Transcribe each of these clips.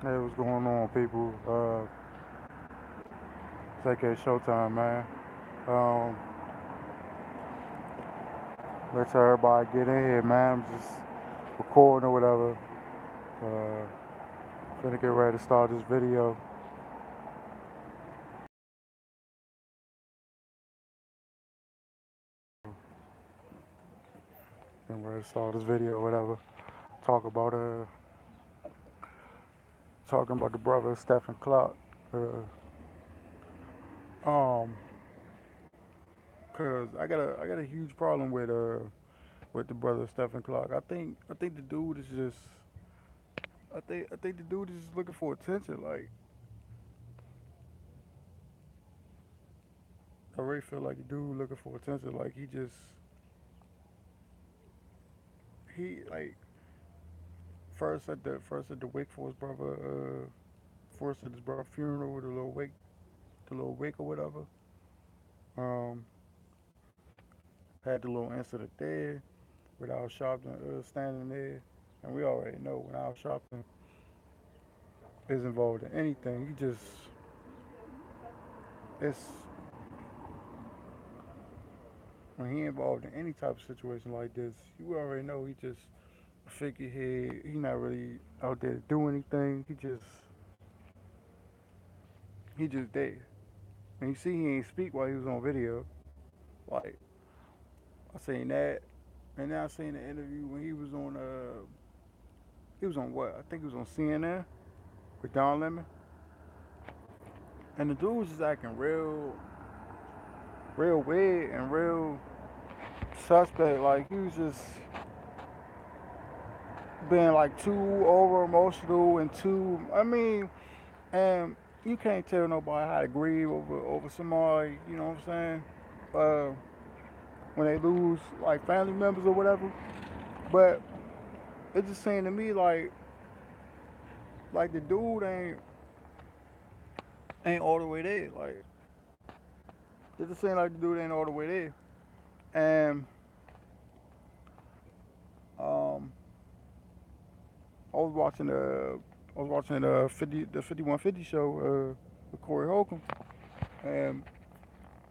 Hey, what's going on, people? It's AK Showtime, man. Um, let's everybody get in here, man. I'm just recording or whatever. Uh, Gonna get ready to start this video. Getting ready to start this video or whatever. Talk about talking about the brother Stephen Clark. Uh, um, cause I got a huge problem with the brother Stephen Clark. I think the dude is just I think the dude is just looking for attention. Like I really feel like the dude looking for attention. Like he like first at the wake for his brother first at his brother funeral, the little wake or whatever. Um, had the little incident there with Al Sharpton standing there, and we already know when Al Sharpton is involved in anything, he just it's when he involved in any type of situation like this, you already know he just a figurehead. He not really out there to do anything. He just there. And you see he ain't speak while he was on video. Like I seen that, and then I seen the interview when he was on what? I think he was on CNN with Don Lemon, and the dude was just acting real weird and real suspect. Like he was just being like too over emotional and too. I mean, and you can't tell nobody how to grieve over somebody. You know what I'm saying? Uh, when they lose like family members or whatever. But it just seemed to me like the dude ain't all the way there. Like it just seemed like the dude ain't all the way there. And um, I was watching the 5150 show with Corey Holcomb, and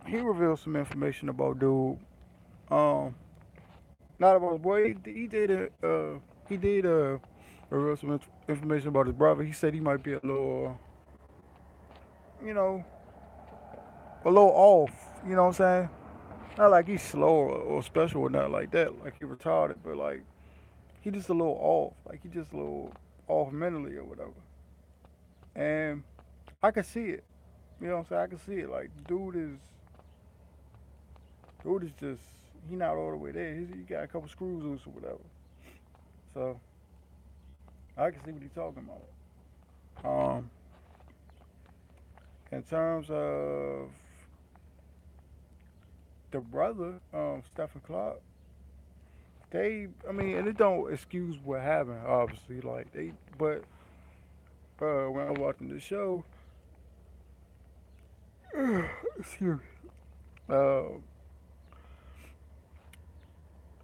he revealed some information about dude. Um, Not about his boy. He did reveal some information about his brother. He said he might be a little, you know, a little off. You know what I'm saying? Not like he's slow or special or nothing like that. Like he retarded, but like he just a little off. Like he just a little off mentally or whatever. And I can see it. You know what I'm saying? I can see it. Like dude is just he not all the way there. He got a couple screws loose or whatever. So I can see what he's talking about. In terms of the brother, Stephen Clark, I mean, and it don't excuse what happened, obviously. But when I was watching the show, excuse me, uh,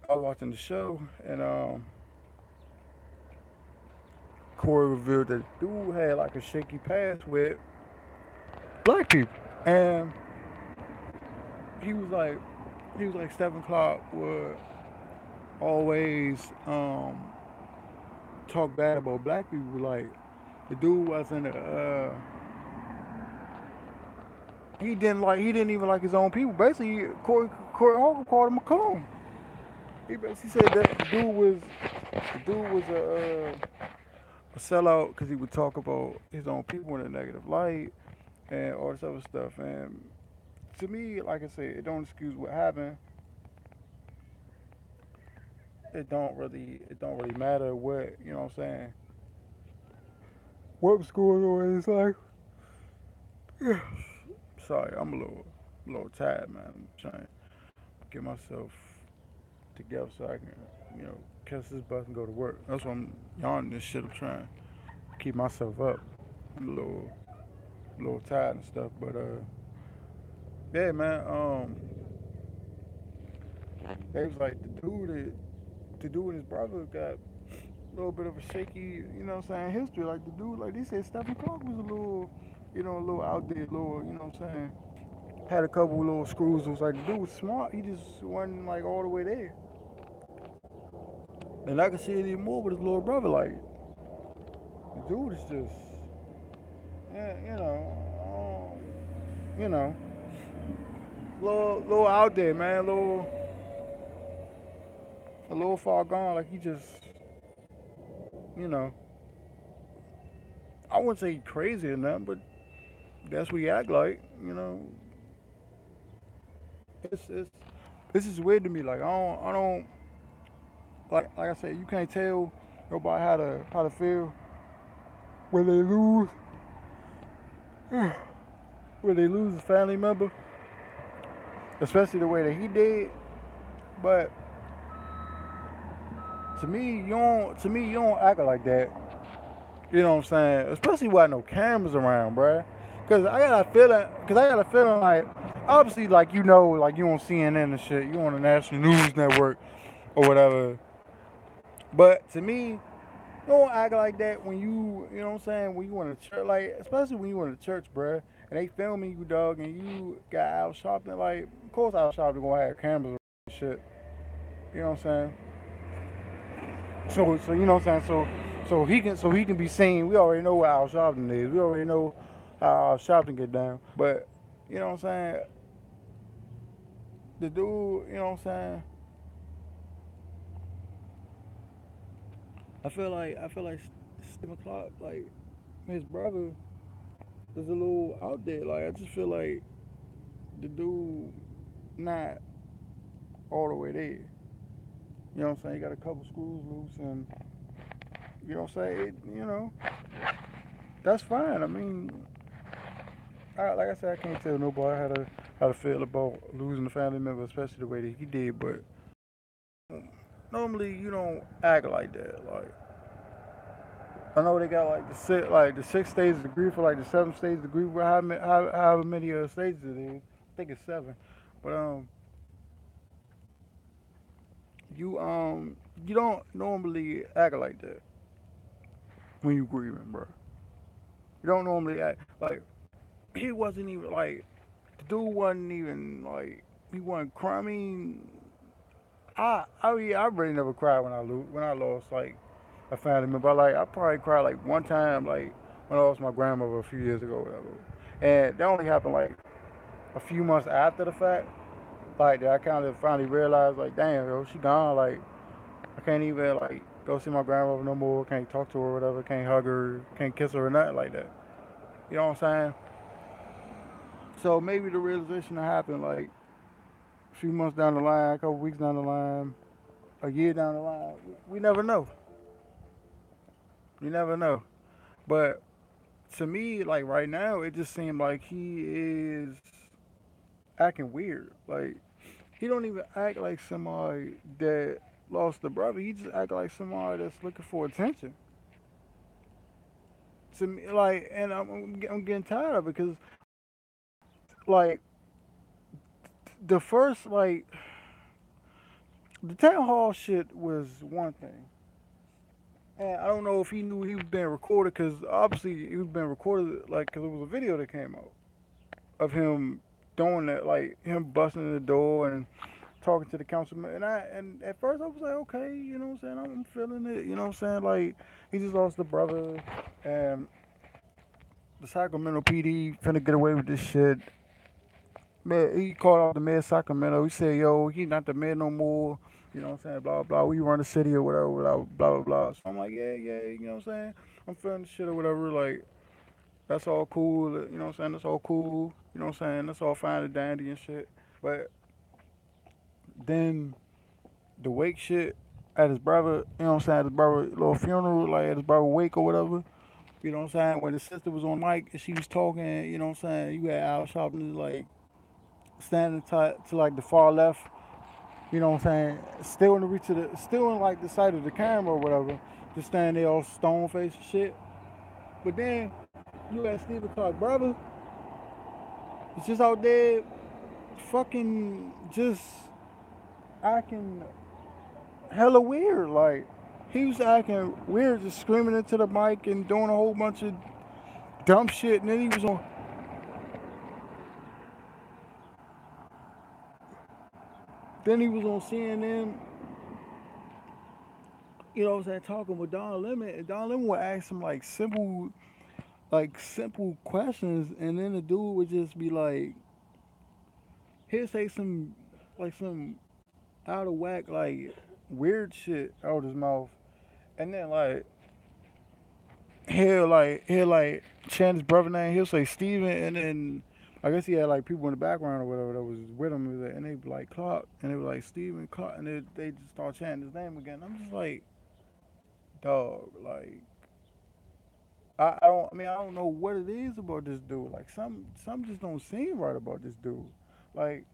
I was watching the show, and Corey revealed that dude had like a shaky past with black people, and he was like, Stephen Clark would always talk bad about black people. Like the dude wasn't he didn't even like his own people. Basically, Corey Holcomb called him a coon. He basically said that the dude was a sellout because he would talk about his own people in a negative light and all this other stuff. And to me, like I said, it don't excuse what happened. It don't really matter what you know what I'm saying. What was going on in his life? Sorry, I'm a little tired, man. I'm trying to get myself together so I can, catch this bus and go to work. That's why I'm yawning this shit. I'm trying to keep myself up. I'm a little tired and stuff, but yeah, man. They was like the dude and his brother got little bit of a shaky, you know what I'm saying, history. Like the dude, like they said, Stephen Clark was a little, a little out there, little, you know what I'm saying. Had a couple little screws. It was like the dude was smart. He just wasn't like all the way there. And I can see it even more with his little brother. Like the dude is just, yeah, you know, little out there, man. A little far gone. Like he just, you know, I wouldn't say crazy or nothing, but that's what he act like. It's this is weird to me. Like I don't like I said, you can't tell nobody how to feel when they lose when they lose a family member, especially the way that he did. But to me you don't act like that. You know what I'm saying? Especially with no cameras around, bruh. Cause I got a feeling like obviously like like you on CNN and shit, you on the national news network or whatever. But to me, you don't act like that when you know what I'm saying, when you in a church, like, especially when you in a church, bruh, and they filming you, dog, and you got Al Sharpton, like, of course Al Sharpton gonna have cameras and shit, you know what I'm saying? So you know what I'm saying? So he can be seen. We already know what Al Sharpton is. We already know how Al Sharpton get down. But, you know what I'm saying? The dude, you know what I'm saying? I feel like Stephen Clark, like, his brother is a little out there. Like, I just feel like the dude not all the way there. You know what I'm saying? He got a couple screws loose, and you know what I'm saying? That's fine. I mean, like I said, I can't tell nobody how to feel about losing a family member, especially the way that he did. But normally you don't act like that. Like I know they got like the six stages of grief or like the seven stages of grief. However many stages it is. I think it's seven. But you you don't normally act like that when you grieving, bro. You don't normally act like he wasn't even like the dude wasn't even like he wasn't crying. I mean, I really never cried when I lost like a family member. Like I probably cried like one time like when I lost my grandmother a few years ago, or whatever. And that only happened like a few months after the fact. Like that I kind of finally realized like, damn, yo, she gone. Like I can't even like go see my grandmother no more. Can't talk to her, or whatever. Can't hug her. Can't kiss her or nothing like that. You know what I'm saying? So maybe the realization that happened like a few months down the line, a couple weeks down the line, a year down the line. We never know. You never know. But to me, like right now, it just seemed like he is acting weird. Like he don't even act like somebody that lost a brother. He just act like somebody that's looking for attention. To me, like, and I'm getting tired of it because like the first like the town hall shit was one thing. And I don't know if he knew he was being recorded because obviously he was being recorded like because it was a video that came out of him doing that, like him busting in the door and talking to the councilman. And at first I was like, okay, you know what I'm saying? I'm feeling it. You know what I'm saying? Like he just lost a brother, and the Sacramento PD finna get away with this shit. Man, he called out the mayor of Sacramento. He said, yo, he not the mayor no more. You know what I'm saying? Blah, blah. We run the city or whatever, blah, blah, blah, blah. So I'm like, yeah, yeah, you know what I'm saying? I'm feeling the shit or whatever. Like, that's all cool. You know what I'm saying? That's all cool. You know what I'm saying? That's all fine and dandy and shit. But then the wake shit at his brother, you know what I'm saying? At his brother little funeral, like at his brother wake or whatever. You know what I'm saying? When his sister was on mic and she was talking, you know what I'm saying? You had Al Sharpton like standing to like the far left, you know what I'm saying? Still in the reach of still in like the sight of the camera or whatever, just standing there all stone faced and shit. But then you had Stephen Clark, brother, it's just out there fucking just acting hella weird. Like, He was acting weird, just screaming into the mic and doing a whole bunch of dumb shit. And then he was on CNN, you know what I'm saying, talking with Don Lemon, and Don Lemon would ask him like simple questions, and then the dude would just be like, he'd say some out of whack, like weird shit out of his mouth, and then he'll chant his brother name. He'll say Steven, and then I guess he had like people in the background or whatever that was with him, and they be like Clark, and they were like Steven Clark, and they just start chanting his name again. I'm just like, dog, like I don't. I mean, I don't know what it is about this dude. Like some just don't seem right about this dude. Like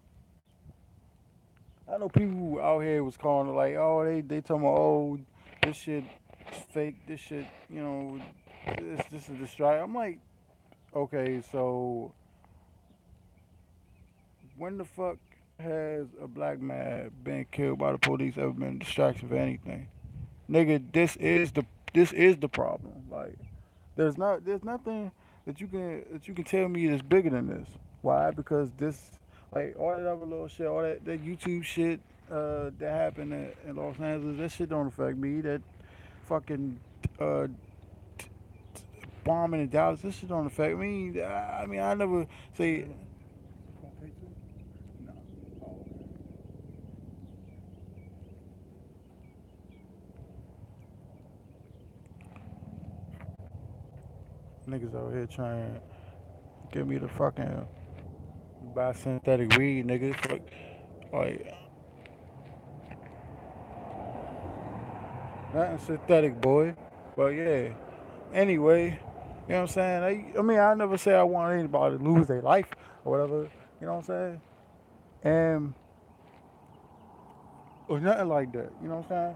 I know people who out here was calling it like, oh, they talking about, oh, this shit is fake. This shit, this is a strike. I'm like, okay, so when the fuck has a black man been killed by the police ever been a distraction for anything? Nigga, this is the problem. Like there's nothing that you can tell me that's bigger than this. Why? Because this, like, all that other little shit, all that YouTube shit that happened in Los Angeles, that shit don't affect me. That fucking uh, bombing in Dallas, this shit don't affect me. I mean, I never say. No. Niggas out here trying to get me to fucking buy synthetic weed, nigga. Fuck, like, nothing synthetic, boy. But yeah. Anyway, you know what I'm saying? I mean, I never say I want anybody to lose their life or whatever. You know what I'm saying? And or nothing like that. You know what I'm saying?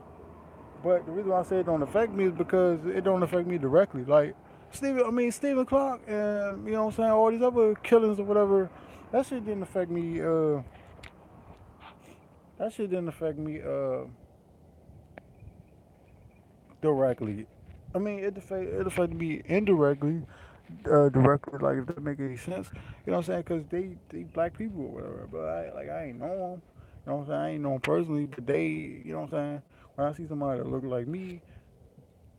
But the reason why I say it don't affect me is because it don't affect me directly. Like Stephen Clark, and you know what I'm saying, all these other killings or whatever. That shit didn't affect me. That shit didn't affect me directly. I mean, it affected me indirectly, directly. Like, if that make any sense, you know what I'm saying? Because they black people or whatever. But I ain't know them. You know what I'm saying? I ain't know them personally, but they, you know what I'm saying? When I see somebody that look like me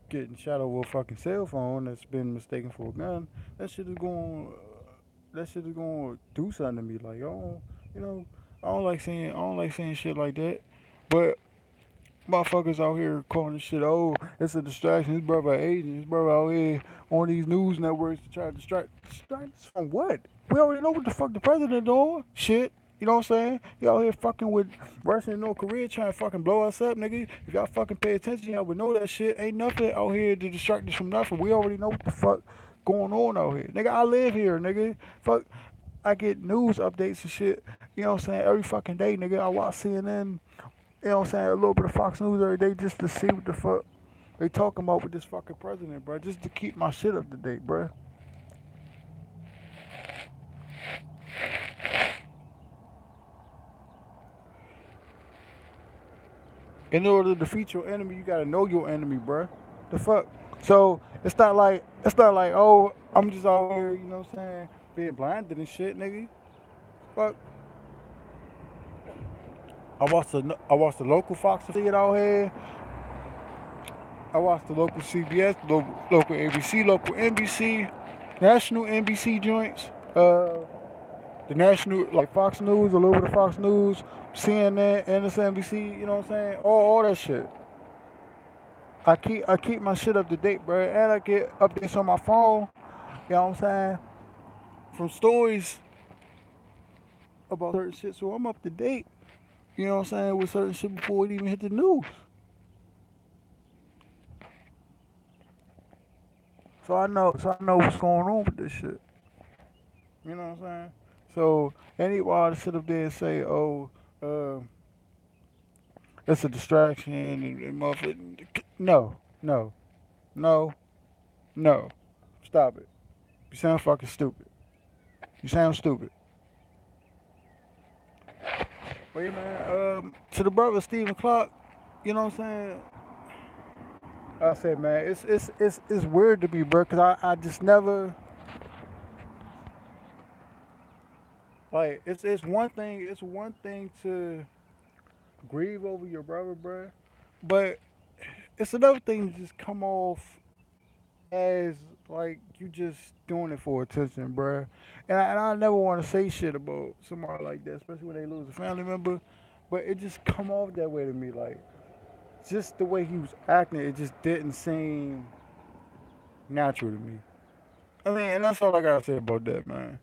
getting shot over a fucking cell phone that's been mistaken for a gun, that shit is going. That shit is going to do something to me. Like, oh, you know, I don't like saying shit like that. But motherfuckers out here calling this shit, oh, it's a distraction. His brother an agent. His brother out here on these news networks to try to distract us from what? We already know what the fuck the president doing. Shit. You know what I'm saying? Y'all here fucking with Russia and North Korea trying to fucking blow us up, nigga. If y'all fucking pay attention, y'all would know that shit. Ain't nothing out here to distract us from nothing. We already know what the fuck going on out here. Nigga, I live here, nigga. Fuck, I get news updates and shit, you know what I'm saying, every fucking day, nigga. I watch CNN, you know what I'm saying, a little bit of Fox News every day just to see what the fuck they talking about with this fucking president, bro. Just to keep my shit up to date, bro. In order to defeat your enemy, you gotta know your enemy, bro. The fuck. So it's not like oh, I'm just out here, you know what I'm saying, being blinded and shit, nigga. Fuck. I watched the local Fox affiliate out here. I watched the local CBS, local ABC, local NBC, national NBC joints. The national, like Fox News, a little bit of Fox News, CNN, MSNBC, you know what I'm saying? All that shit. I keep my shit up to date, bro, and I get updates on my phone. You know what I'm saying? From stories about certain shit, so I'm up to date. You know what I'm saying, with certain shit before it even hit the news. So I know what's going on with this shit. You know what I'm saying? So anybody sit up there and say, oh, uh, it's a distraction and motherfucker, no, no, no, no. Stop it. You sound fucking stupid. You sound stupid. But yeah, man, to the brother Stephen Clark, you know what I'm saying? I said, man, it's weird to me, bro, because I just never like it's one thing to grieve over your brother, bro, but it's another thing to just come off as like you just doing it for attention, bro. And I never want to say shit about somebody like that, especially when they lose a family member. But it just come off that way to me, like just the way he was acting, it just didn't seem natural to me. I mean, and that's all I gotta say about that, man.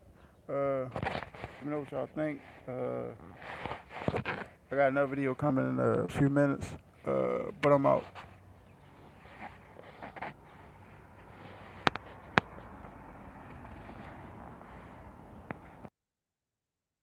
Let me know what y'all think. I got another video coming in a few minutes, but I'm out.